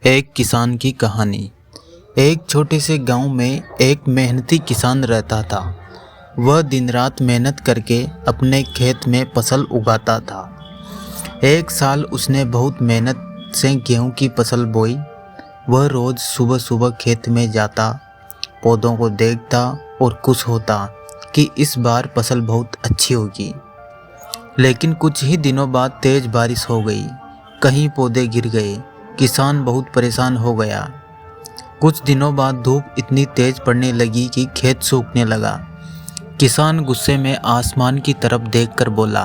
एक किसान की कहानी। एक छोटे से गांव में एक मेहनती किसान रहता था। वह दिन रात मेहनत करके अपने खेत में फसल उगाता था। एक साल उसने बहुत मेहनत से गेहूं की फसल बोई। वह रोज़ सुबह सुबह खेत में जाता, पौधों को देखता और खुश होता कि इस बार फसल बहुत अच्छी होगी। लेकिन कुछ ही दिनों बाद तेज बारिश हो गई। कहीं पौधे गिर गए। किसान बहुत परेशान हो गया। कुछ दिनों बाद धूप इतनी तेज पड़ने लगी कि खेत सूखने लगा। किसान गुस्से में आसमान की तरफ देखकर बोला,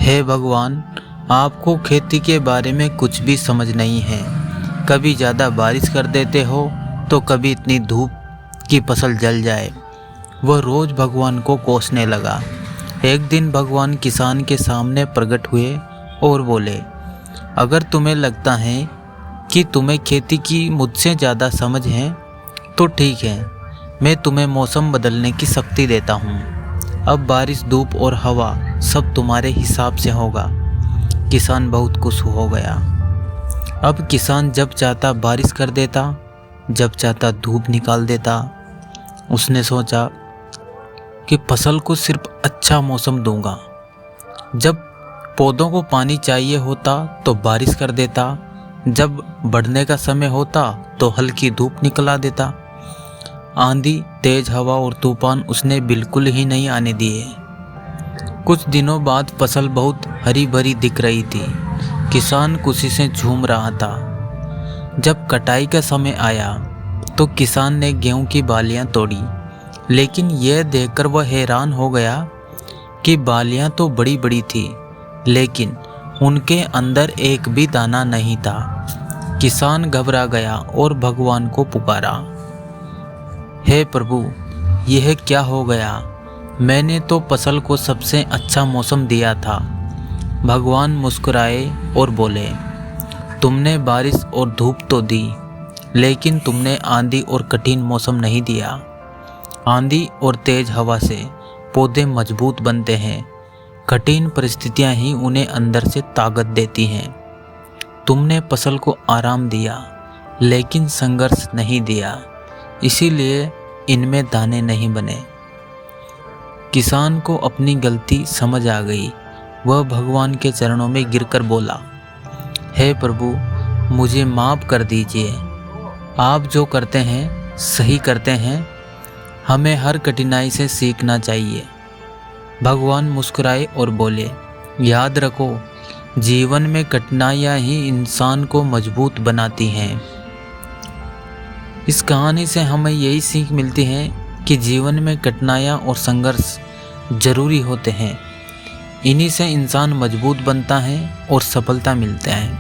हे भगवान, आपको खेती के बारे में कुछ भी समझ नहीं है। कभी ज़्यादा बारिश कर देते हो तो कभी इतनी धूप की फसल जल जाए। वह रोज़ भगवान को कोसने लगा। एक दिन भगवान किसान के सामने प्रकट हुए और बोले, अगर तुम्हें लगता है कि तुम्हें खेती की मुझसे ज़्यादा समझ है तो ठीक है, मैं तुम्हें मौसम बदलने की शक्ति देता हूँ। अब बारिश, धूप और हवा सब तुम्हारे हिसाब से होगा। किसान बहुत खुश हो गया। अब किसान जब चाहता बारिश कर देता, जब चाहता धूप निकाल देता। उसने सोचा कि फसल को सिर्फ अच्छा मौसम दूंगा। जब पौधों को पानी चाहिए होता तो बारिश कर देता, जब बढ़ने का समय होता तो हल्की धूप निकला देता। आंधी, तेज हवा और तूफान उसने बिल्कुल ही नहीं आने दिए। कुछ दिनों बाद फसल बहुत हरी भरी दिख रही थी। किसान खुशी से झूम रहा था। जब कटाई का समय आया तो किसान ने गेहूं की बालियां तोड़ी, लेकिन यह देखकर वह हैरान हो गया कि बालियां तो बड़ी बड़ी थी, लेकिन उनके अंदर एक भी दाना नहीं था। किसान घबरा गया और भगवान को पुकारा, हे प्रभु, यह क्या हो गया? मैंने तो फसल को सबसे अच्छा मौसम दिया था। भगवान मुस्कुराए और बोले, तुमने बारिश और धूप तो दी, लेकिन तुमने आंधी और कठिन मौसम नहीं दिया। आंधी और तेज हवा से पौधे मजबूत बनते हैं। कठिन परिस्थितियां ही उन्हें अंदर से ताकत देती हैं। तुमने फसल को आराम दिया, लेकिन संघर्ष नहीं दिया, इसीलिए इनमें दाने नहीं बने। किसान को अपनी गलती समझ आ गई। वह भगवान के चरणों में गिरकर बोला, हे प्रभु, मुझे माफ़ कर दीजिए। आप जो करते हैं सही करते हैं। हमें हर कठिनाई से सीखना चाहिए। भगवान मुस्कुराए और बोले, याद रखो, जीवन में कठिनाइयाँ ही इंसान को मजबूत बनाती हैं। इस कहानी से हमें यही सीख मिलती है कि जीवन में कठिनाइयाँ और संघर्ष जरूरी होते हैं। इन्हीं से इंसान मजबूत बनता है और सफलता मिलता है।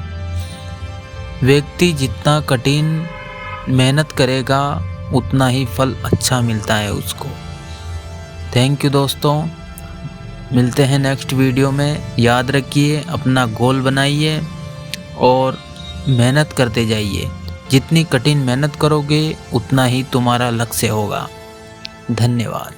व्यक्ति जितना कठिन मेहनत करेगा उतना ही फल अच्छा मिलता है उसको। थैंक यू दोस्तों, मिलते हैं नेक्स्ट वीडियो में। याद रखिए, अपना गोल बनाइए और मेहनत करते जाइए। जितनी कठिन मेहनत करोगे उतना ही तुम्हारा लक्ष्य होगा। धन्यवाद।